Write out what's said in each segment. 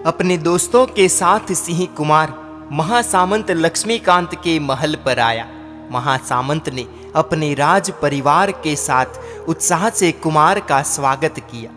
अपने दोस्तों के साथ सिंह कुमार महासामंत लक्ष्मीकांत के महल पर आया। महासामंत ने अपने राज परिवार के साथ उत्साह से कुमार का स्वागत किया।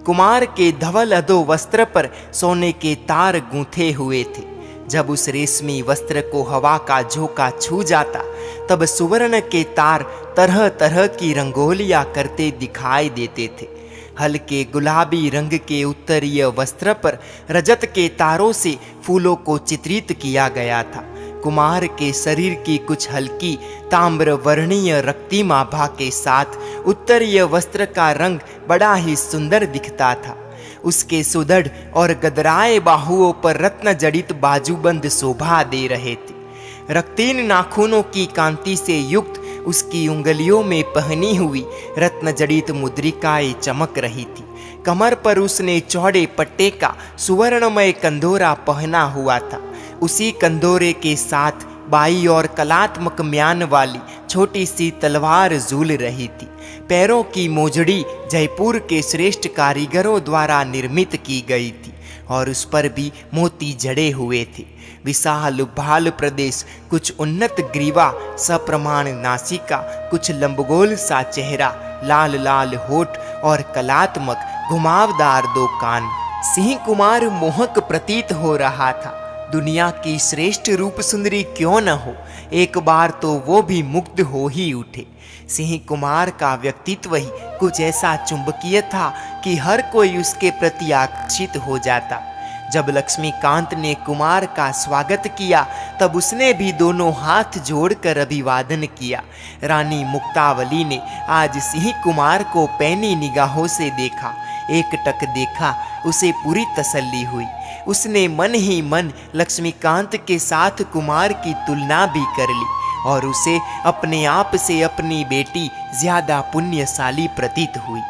कुमार के धवल अधो वस्त्र पर सोने के तार गूंथे हुए थे। जब उस रेशमी वस्त्र को हवा का झोंका छू जाता तब सुवर्ण के तार तरह तरह की रंगोलियां करते दिखाई देते थे। हल्के गुलाबी रंग के उत्तरीय वस्त्र पर रजत के तारों से फूलों को चित्रित किया गया था। कुमार के शरीर की कुछ हल्की ताम्र वर्णीय रक्तिम आभा के साथ उत्तरीय वस्त्र का रंग बड़ा ही सुंदर दिखता था। उसके सुदृढ़ और गदराए बाहुओं पर रत्न जड़ित बाजूबंद शोभा दे रहे थे। रक्तीन नाखूनों की कांति से युक्त उसकी उंगलियों में पहनी हुई रत्न जड़ित मुद्रिकाएं चमक रही थी। कमर पर उसने चौड़े पट्टे का सुवर्णमय कंदोरा पहना हुआ था। उसी कंदोरे के साथ बाई और कलात्मक म्यान वाली छोटी सी तलवार झूल रही थी। पैरों की मोजड़ी जयपुर के श्रेष्ठ कारीगरों द्वारा निर्मित की गई थी और उस पर भी मोती जड़े हुए थे। विशाल भाल प्रदेश, कुछ उन्नत ग्रीवा, सप्रमाण नासिका, कुछ लंबगोल सा चेहरा, लाल लाल होठ और कलात्मक घुमावदार दो कान। सिंह कुमार मोहक प्रतीत हो रहा था। दुनिया की श्रेष्ठ रूप सुंदरी क्यों न हो, एक बार तो वो भी मुग्ध हो ही उठे। सिंह कुमार का व्यक्तित्व ही कुछ ऐसा चुंबकीय था कि हर कोई उसके प्रति आकर्षित हो जाता। जब लक्ष्मीकांत ने कुमार का स्वागत किया तब उसने भी दोनों हाथ जोड़कर अभिवादन किया। रानी मुक्तावली ने आज सिंह कुमार को पैनी निगाहों से देखा। एकटक देखा, उसे पूरी तसल्ली हुई। उसने मन ही मन लक्ष्मीकांत के साथ कुमार की तुलना भी कर ली और उसे अपने आप से अपनी बेटी ज्यादा पुण्यशाली प्रतीत हुई।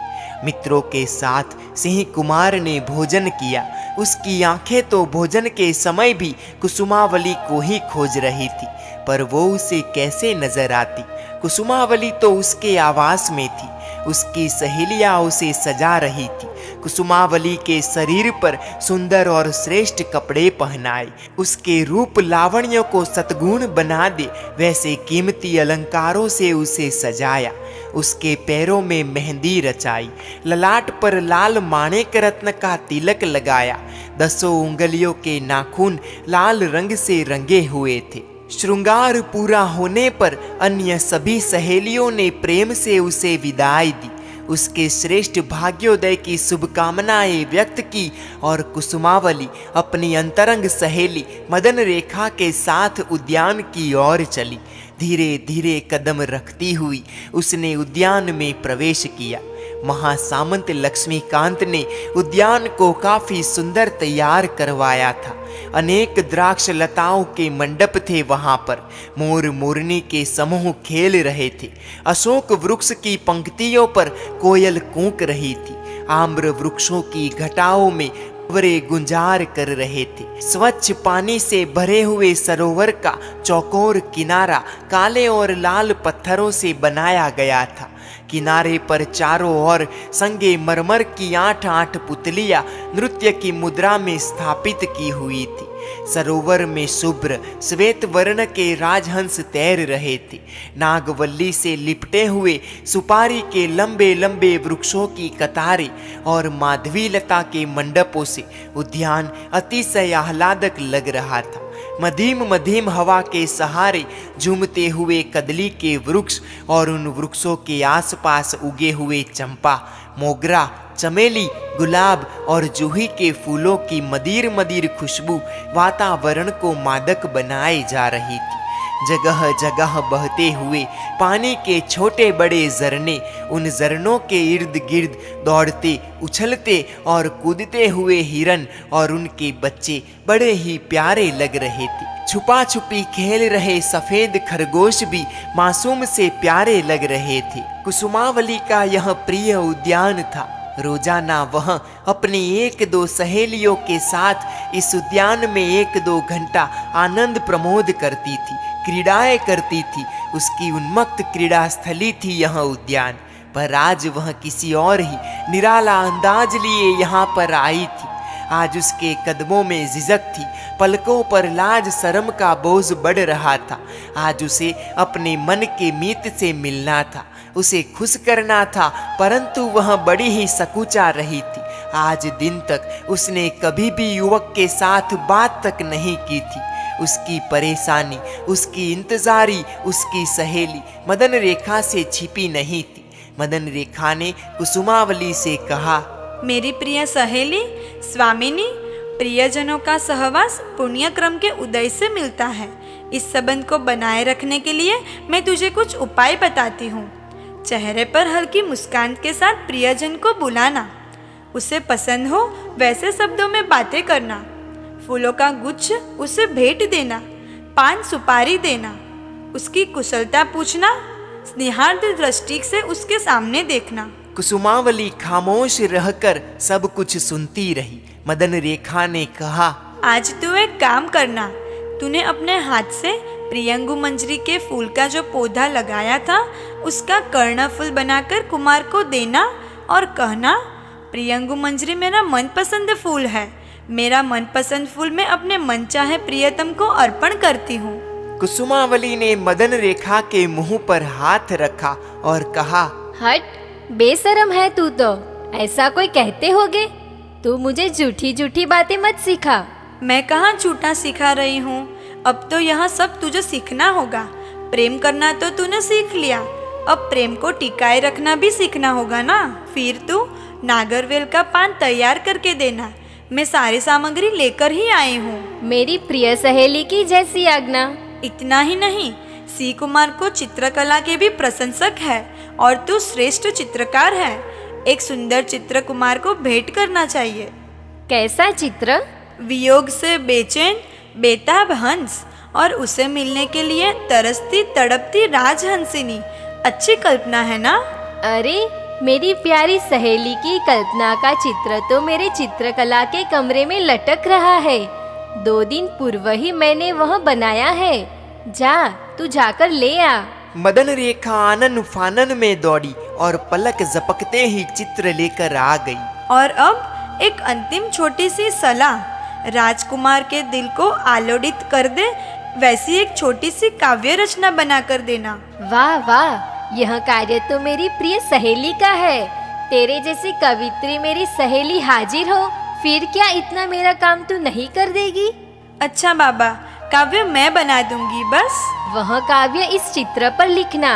मित्रों के साथ सिंह कुमार ने भोजन किया। उसकी आंखें तो भोजन के समय भी कुसुमावली को ही खोज रही थी, पर वो उसे कैसे नजर आती। कुसुमावली तो उसके आवास में थी। उसकी सहेलियां उसे सजा रही थी। कुसुमावली के शरीर पर सुंदर और श्रेष्ठ कपड़े पहनाए, उसके रूप लावण्य को सतगुण बना दे वैसे कीमती अलंकारों से उसे सजाया। उसके पैरों में मेहंदी रचाई, ललाट पर लाल माणिक रत्न का तिलक लगाया। 10 उंगलियों के नाखून लाल रंग से रंगे हुए थे। श्रृंगार पूरा होने पर अन्य सभी सहेलियों ने प्रेम से उसे विदाई दी। उसके श्रेष्ठ भाग्योदय की शुभकामनाएं व्यक्त की और कुसुमावली अपनी अंतरंग सहेली मदन रेखा के साथ उद्यान की ओर चली। धीरे धीरे कदम रखती हुई उसने उद्यान में प्रवेश किया। महासामंत लक्ष्मीकांत ने उद्यान को काफी सुंदर तैयार करवाया था। अनेक द्राक्ष लताओं के मंडप थे वहां पर। मोर मोरनी के समूह खेल रहे थे। अशोक वृक्ष की पंक्तियों पर कोयल कूक रही थी। आम्र वृक्षों की घटाओं में भंवरे गुंजार कर रहे थे। स्वच्छ पानी से भरे हुए सरोवर का चौकोर किनारा काले और लाल पत्थरों से बनाया गया था। किनारे पर चारों ओर संगे मरमर की 8 पुतलियां नृत्य की मुद्रा में स्थापित की हुई थी। सरोवर में शुभ्र श्वेत वर्ण के राजहंस तैर रहे थे। नागवल्ली से लिपटे हुए सुपारी के लंबे लंबे वृक्षों की कतारें और माधवी लता के मंडपों से उद्यान अतिशय आह्लादक लग रहा था। मधीम मधीम हवा के सहारे झूमते हुए कदली के वृक्ष और उन वृक्षों के आसपास उगे हुए चंपा, मोगरा, चमेली, गुलाब और जूही के फूलों की मदिर मदिर खुशबू वातावरण को मादक बनाए जा रही थी। जगह जगह बहते हुए पानी के छोटे बड़े झरने, उन झरनों के इर्द गिर्द दौड़ते, उछलते और कूदते हुए हिरन और उनके बच्चे बड़े ही प्यारे लग रहे थे। छुपा छुपी खेल रहे सफेद खरगोश भी मासूम से प्यारे लग रहे थे। कुसुमावली का यह प्रिय उद्यान था। रोजाना वह अपनी 1-2 सहेलियों के साथ इस उद्यान में 1-2 घंटा आनंद प्रमोद करती थी, क्रीड़ाएं करती थी। उसकी उन्मत्त क्रीड़ा स्थली थी यह उद्यान। पर आज वह किसी और ही निराला अंदाज लिए यहाँ पर आई थी। आज उसके कदमों में झिझक थी, पलकों पर लाज शर्म का बोझ बढ़ रहा था। आज उसे अपने मन के मीत से मिलना था, उसे खुश करना था, परंतु वह बड़ी ही सकुचा रही थी। आज दिन तक उसने कभी भी युवक के साथ बात तक नहीं की थी। उसकी परेशानी, उसकी इंतजारी, उसकी सहेली मदन रेखा से छिपी नहीं थी। मदन रेखा ने कुसुमावली से कहा, मेरी प्रिय सहेली स्वामिनी, प्रियजनों का सहवास पुण्य क्रम के उदय से मिलता है। इस संबंध को बनाए रखने के लिए मैं तुझे कुछ उपाय बताती हूँ। चेहरे पर हल्की मुस्कान के साथ प्रियजन को बुलाना, उसे पसंद हो वैसे शब्दों में बातें करना, फूलों का गुच्छ उसे भेंट देना, पान सुपारी देना, उसकी कुशलता पूछना, स्नेहार्द दृष्टि से उसके सामने देखना। कुसुमावली खामोश रहकर सब कुछ सुनती रही। मदन रेखा ने कहा, आज तू एक काम करना, तूने अपने हाथ से प्रियंगु मंजरी के फूल का जो पौधा लगाया था उसका कर्णफूल बनाकर कुमार को देना और कहना, प्रियंगु मंजरी मेरा मनपसंद फूल है, मेरा मनपसंद फूल मैं अपने मनचाहे प्रियतम को अर्पण करती हूँ। कुसुमावली ने मदन रेखा के मुंह पर हाथ रखा और कहा, हट, बेशरम है तू तो, ऐसा कोई कहते होगे? तू मुझे झूठी झूठी बातें मत सिखा। मैं कहाँ झूठा सिखा रही हूँ, अब तो यह सब तुझे सीखना होगा। प्रेम करना तो तूने सीख लिया, अब प्रेम को टिकाए रखना भी सीखना होगा ना। फिर तू नागरवेल का पान तैयार करके देना, मैं सारी सामग्री लेकर ही आई हूँ। मेरी प्रिय सहेली की जैसी आज्ञा। इतना ही नहीं, सी कुमार को चित्रकला के भी प्रशंसक है और तू श्रेष्ठ चित्रकार है। एक सुंदर चित्र कुमार को भेंट करना चाहिए। कैसा चित्र? वियोग से बेचैन बेताब हंस और उसे मिलने के लिए तरसती तड़पती राजहंसिनी। अच्छी कल्पना है ना? अरे मेरी प्यारी सहेली की कल्पना का चित्र तो मेरे चित्रकला के कमरे में लटक रहा है। 2 दिन पूर्व ही मैंने वह बनाया है। जा, तू जाकर ले आ। मदन रेखा आनन फानन में दौड़ी और पलक झपकते ही चित्र लेकर आ गई। और अब एक अंतिम छोटी सी सलाह, राजकुमार के दिल को आलोड़ित कर दे वैसी एक छोटी सी काव्य रचना बना कर देना। वाह वाह, यह कार्य तो मेरी प्रिय सहेली का है। तेरे जैसी कवित्री मेरी सहेली हाजिर हो, फिर क्या इतना मेरा काम तू नहीं कर देगी? अच्छा बाबा, काव्य मैं बना दूंगी बस। वह काव्य इस चित्र पर लिखना,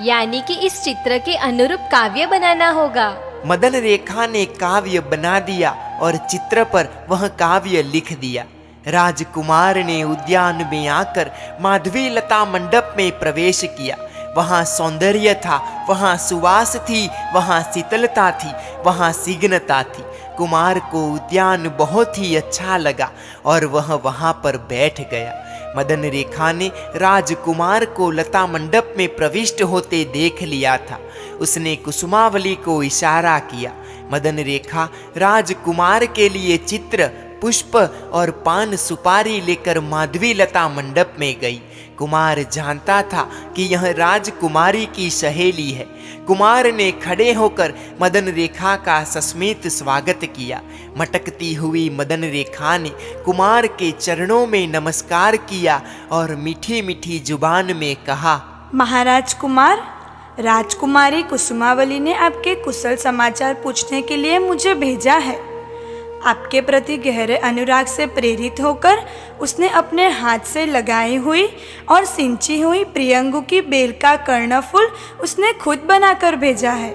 यानी कि इस चित्र के अनुरूप काव्य बनाना होगा। मदन रेखा ने काव्य बना दिया और चित्र पर वह काव्य लिख दिया। राजकुमार ने उद्यान में आकर माधवी लता मंडप में प्रवेश किया। वहाँ सौंदर्य था, वहाँ सुवास थी, वहाँ शीतलता थी, वहाँ सिग्नता थी। कुमार को उद्यान बहुत ही अच्छा लगा और वह वहाँ पर बैठ गया। मदन रेखा ने राजकुमार को लता मंडप में प्रविष्ट होते देख लिया था। उसने कुसुमावली को इशारा किया। मदन रेखा राजकुमार के लिए चित्र, पुष्प और पान सुपारी लेकर माधवी लता मंडप में गई। कुमार जानता था कि यह राजकुमारी की सहेली है। कुमार ने खड़े होकर मदन रेखा का सस्मित स्वागत किया। मटकती हुई मदन रेखा ने कुमार के चरणों में नमस्कार किया और मीठी मीठी जुबान में कहा, महाराज कुमार, राजकुमारी कुसुमावली ने आपके कुशल समाचार पूछने के लिए मुझे भेजा है। आपके प्रति गहरे अनुराग से प्रेरित होकर उसने अपने हाथ से लगाई हुई और सिंची हुई प्रियंगु की बेल का कर्णफूल उसने खुद बनाकर भेजा है।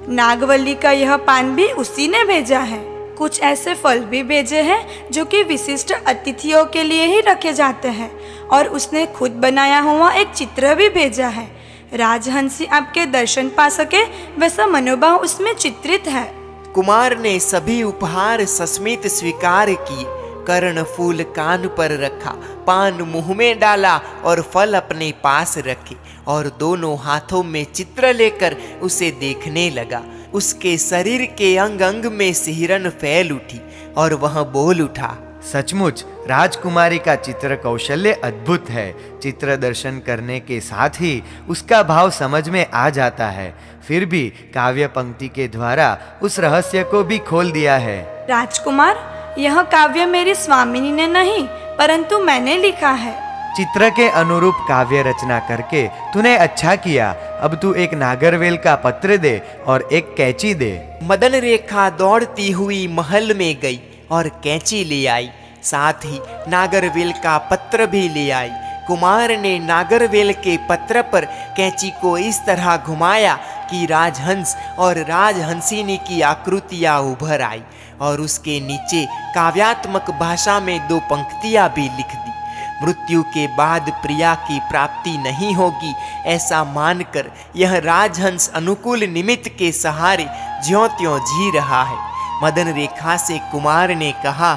नागवल्ली का यह पान भी उसी ने भेजा है। कुछ ऐसे फल भी भेजे हैं जो कि विशिष्ट अतिथियों के लिए ही रखे जाते हैं, और उसने खुद बनाया हुआ एक चित्र भी भेजा है। राजहंसी आपके दर्शन पा सके वैसा मनोभाव उसमें चित्रित है। कुमार ने सभी उपहार सस्मित स्वीकार किए। कर्ण फूल कान पर रखा, पान मुंह में डाला और फल अपने पास रखे और दोनों हाथों में चित्र लेकर उसे देखने लगा। उसके शरीर के अंग अंग में सिहरन फैल उठी और वह बोल उठा, सचमुच राजकुमारी का चित्र कौशल्य अद्भुत है। चित्र दर्शन करने के साथ ही उसका भाव समझ में आ जाता है। फिर भी काव्य पंक्ति के द्वारा उस रहस्य को भी खोल दिया है। राजकुमार, यह काव्य मेरी स्वामिनी ने नहीं परंतु मैंने लिखा है। चित्र के अनुरूप काव्य रचना करके तूने अच्छा किया। अब तू एक नागरवेल का पत्र दे और एक कैंची दे। मदन रेखा दौड़ती हुई महल में गई और कैंची ले आई, साथ ही नागरवेल का पत्र भी ले आई। कुमार ने नागरवेल के पत्र पर कैंची को इस तरह घुमाया कि राजहंस और राजहंसिनी की आकृतियां उभर आई और उसके नीचे काव्यात्मक भाषा में 2 पंक्तियां भी लिख दी। मृत्यु के बाद प्रिया की प्राप्ति नहीं होगी, ऐसा मानकर यह राजहंस अनुकूल निमित्त के सहारे ज्यों-त्यों जी रहा है। मदन रेखा से कुमार ने कहा,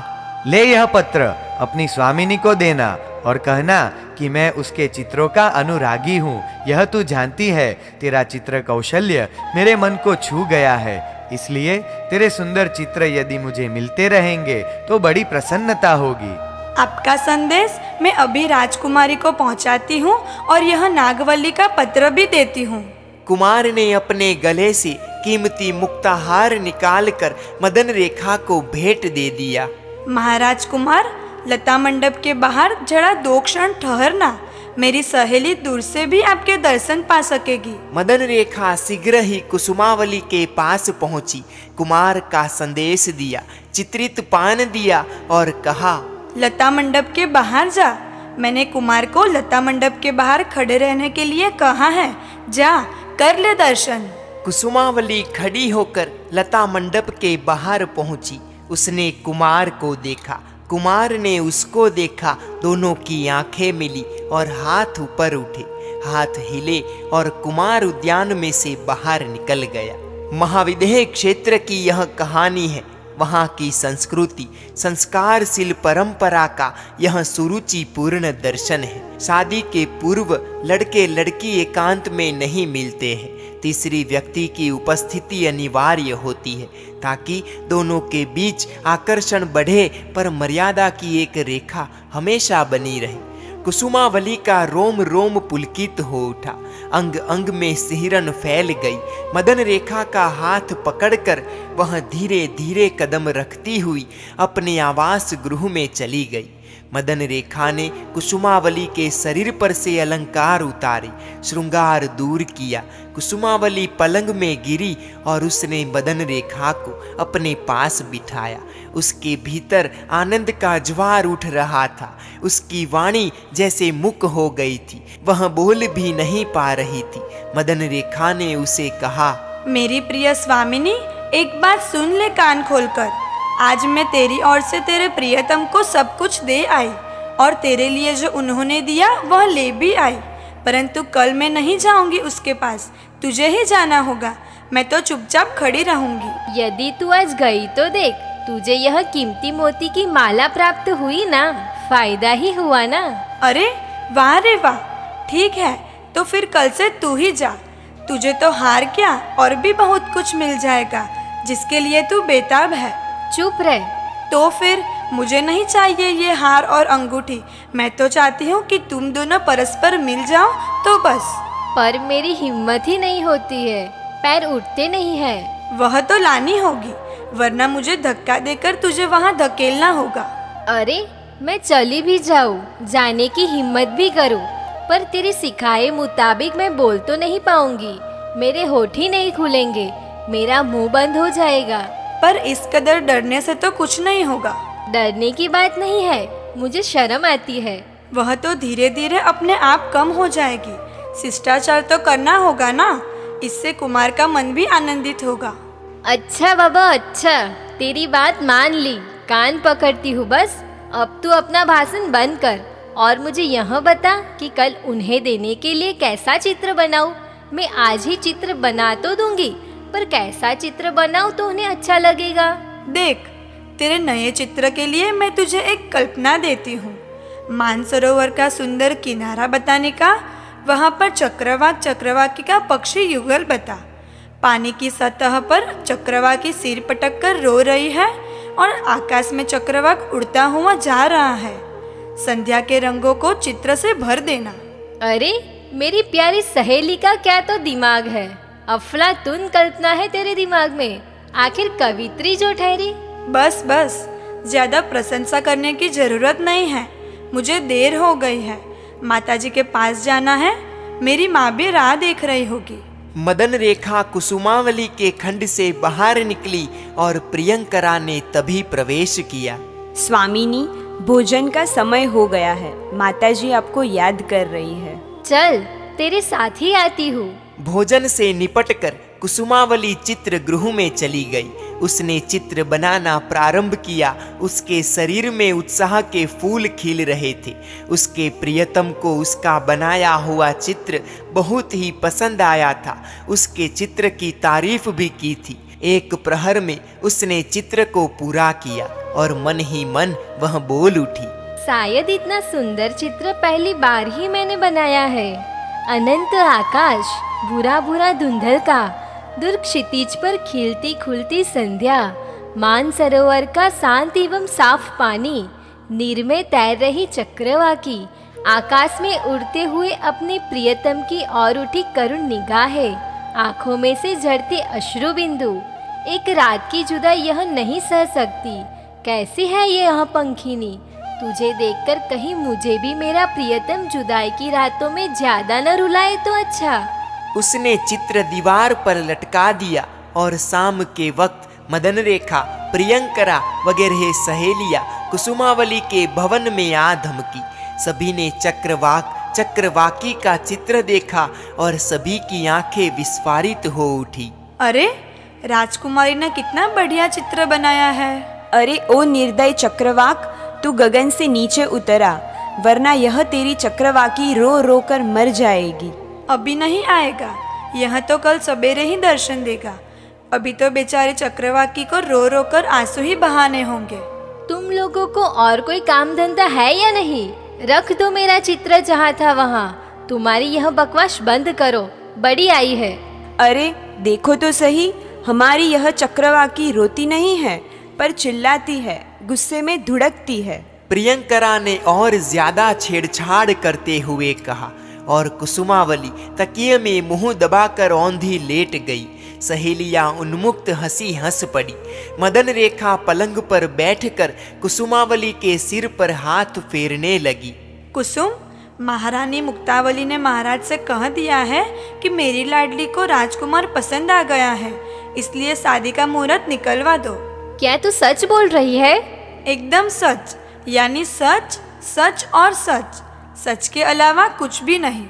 ले यह पत्र अपनी स्वामिनी को देना और कहना कि मैं उसके चित्रों का अनुरागी हूँ। यह तू जानती है, तेरा चित्र कौशल्य मेरे मन को छू गया है, इसलिए तेरे सुंदर चित्र यदि मुझे मिलते रहेंगे तो बड़ी प्रसन्नता होगी। आपका संदेश मैं अभी राजकुमारी को पहुंचाती हूँ और यह नागवल्ली का पत्र भी देती हूँ। कुमार ने अपने गले से कीमती मुक्ताहार निकालकर मदन रेखा को भेंट दे दिया। महाराज कुमार, लता मंडप के बाहर जरा 2 क्षण ठहरना, मेरी सहेली दूर से भी आपके दर्शन पा सकेगी। मदन रेखा शीघ्र ही कुसुमावली के पास पहुंची, कुमार का संदेश दिया, चित्रित पान दिया और कहा, लता मंडप के बाहर जा। मैंने कुमार को लता मंडप के बाहर खड़े रहने के लिए कहा है, जा कर ले दर्शन। कुसुमावली खड़ी होकर लता मंडप के बाहर पहुंची। उसने कुमार को देखा, कुमार ने उसको देखा। दोनों की आंखें मिली और हाथ ऊपर उठे, हाथ हिले और कुमार उद्यान में से बाहर निकल गया। महाविदेह क्षेत्र की यह कहानी है। वहाँ की संस्कृति, संस्कारशील परंपरा का यह सुरुचिपूर्ण दर्शन है। शादी के पूर्व लड़के लड़की एकांत में नहीं मिलते हैं, तीसरी व्यक्ति की उपस्थिति अनिवार्य होती है ताकि दोनों के बीच आकर्षण बढ़े, पर मर्यादा की एक रेखा हमेशा बनी रहे। कुसुमावली का रोम रोम पुलकित हो उठा, अंग अंग में सिहरन फैल गई। मदन रेखा का हाथ पकड़कर वह धीरे धीरे कदम रखती हुई अपने आवास गृह में चली गई। मदन रेखा ने कुसुमावली के शरीर पर से अलंकार उतारे, श्रृंगार दूर किया। कुसुमावली पलंग में गिरी और उसने मदन रेखा को अपने पास बिठाया। उसके भीतर आनंद का ज्वार उठ रहा था। उसकी वाणी जैसे मुक हो गई थी, वह बोल भी नहीं पा रही थी। मदन रेखा ने उसे कहा, मेरी प्रिय स्वामिनी, एक बात सुन ले कान खोलकर। आज मैं तेरी ओर से तेरे प्रियतम को सब कुछ दे आई और तेरे लिए जो उन्होंने दिया वह ले भी आई, परंतु कल मैं नहीं जाऊंगी उसके पास, तुझे ही जाना होगा। मैं तो चुपचाप खड़ी रहूंगी। यदि तू आज गई तो देख, तुझे यह कीमती मोती की माला प्राप्त हुई ना, फायदा ही हुआ ना। अरे वाह रे वाह, ठीक है तो फिर कल से तू ही जा। तुझे तो हार क्या और भी बहुत कुछ मिल जाएगा जिसके लिए तू बेताब है। चुप रह। तो फिर मुझे नहीं चाहिए ये हार और अंगूठी, मैं तो चाहती हूँ कि तुम दोनों परस्पर मिल जाओ तो बस। पर मेरी हिम्मत ही नहीं होती है, पैर उठते नहीं है। वह तो लानी होगी, वरना मुझे धक्का देकर तुझे वहाँ धकेलना होगा। अरे मैं चली भी जाऊँ, जाने की हिम्मत भी करूँ, पर तेरी सिखाए मुताबिक मैं बोल तो नहीं पाऊंगी। मेरे होठ ही नहीं खुलेंगे, मेरा मुंह बंद हो जाएगा। पर इस कदर डरने से तो कुछ नहीं होगा। डरने की बात नहीं है, मुझे शर्म आती है। वह तो धीरे धीरे अपने आप कम हो जाएगी। शिष्टाचार तो करना होगा ना, इससे कुमार का मन भी आनंदित होगा। अच्छा बाबा अच्छा, तेरी बात मान ली, कान पकड़ती हूँ बस। अब तू अपना भाषण बंद कर और मुझे यह बता कि कल उन्हें देने के लिए कैसा चित्र बनाऊं। मैं आज ही चित्र बना तो दूंगी, पर कैसा चित्र बनाऊं तो उन्हें अच्छा लगेगा। देख, तेरे नए चित्र के लिए मैं तुझे एक कल्पना देती हूँ। मानसरोवर का सुंदर किनारा बताने का, वहाँ पर चक्रवाक चक्रवाकी का पक्षी युगल बता। पानी की सतह पर चक्रवाकी सिर पटक कर रो रही है और आकाश में चक्रवाक उड़ता हुआ जा रहा है। संध्या के रंगों को चित्र से भर देना। अरे मेरी प्यारी सहेली का क्या तो दिमाग है, अफलातून कल्पना है तेरे दिमाग में। आखिर कवित्री जो ठहरी। बस बस, ज़्यादा प्रशंसा करने की ज़रूरत नहीं है। मुझे देर हो गई है, माताजी के पास जाना है। मेरी माँ भी राह देख रही होगी। मदन रेखा कुसुमावली के खंड से बाहर निकली और प्रियंकरा ने तभी प्रवेश किया। स्वामिनी, भोजन का समय हो गया है। माताजी आपको याद कर रही है। चल, तेरे साथ ही आती हूँ। भोजन से निपटकर कुसुमावली चित्र गृह में चली गई। उसने चित्र बनाना प्रारंभ किया। उसके शरीर में उत्साह के फूल खिल रहे थे। उसके प्रियतम को उसका बनाया हुआ चित्र बहुत ही पसंद आया था। उसके चित्र की तारीफ भी की थी। एक प्रहर में उसने चित्र को पूरा किया और मन ही मन वह बोल उठी, शायद इतना सुंदर चित्र पहली बार ही मैंने बनाया है। अनंत आकाश, भूरा भूरा धुंधल का, दूर क्षितिज पर खिलती खुलती संध्या, मानसरोवर का शांत एवं साफ पानी, नीर में तैर रही चक्रवाकी, आकाश में उड़ते हुए अपने प्रियतम की ओर उठी करुण निगाहें, आंखों में से झड़ते अश्रु बिंदु। एक रात की जुदाई यह नहीं सह सकती। कैसी है ये यह पंखिनी? तुझे देखकर कहीं मुझे भी मेरा प्रियतम जुदाई की रातों में ज्यादा न रुलाए तो अच्छा। उसने चित्र दीवार पर लटका दिया और शाम के वक्त मदन रेखा, प्रियंकरा वगैरह सहेलियां कुसुमावली के भवन में आ धमकी। सभी ने चक्रवाकी का चित्र देखा और सभी की आंखें विस्फारित हो उठी। अरे, राजकुमारी ने कितना बढ़िया चित्र बनाया है। अरे ओ निर्दय चक्रवाक, तू गगन से नीचे उतरा, वरना यह तेरी चक्रवाकी रो रो कर मर जाएगी। अभी नहीं आएगा, यह तो कल सवेरे ही दर्शन देगा। अभी तो बेचारे चक्रवाकी को रो रो कर आंसू ही बहाने होंगे। तुम लोगों को और कोई काम धंधा है या नहीं? रख दो मेरा चित्र जहाँ था वहाँ। तुम्हारी यह बकवास बंद करो, बड़ी आई है। अरे देखो तो सही, हमारी यह चक्रवाकी रोती नहीं है पर चिल्लाती है, गुस्से में धुड़कती है। प्रियंकरा ने और ज्यादा छेड़छाड़ करते हुए कहा और कुसुमावली तकिए में मुंह दबाकर औंधी लेट गई। सहेलियां उन्मुक्त हंसी हंस पड़ी। मदन रेखा पलंग पर बैठकर कुसुमावली के सिर पर हाथ फेरने लगी। कुसुम, महारानी मुक्तावली ने महाराज से कह दिया है कि मेरी लाडली को राजकुमार पसंद आ गया है, इसलिए शादी का मुहूर्त निकलवा दो। क्या तू सच बोल रही है? एकदम सच, यानी सच, सच और सच, सच के अलावा कुछ भी नहीं।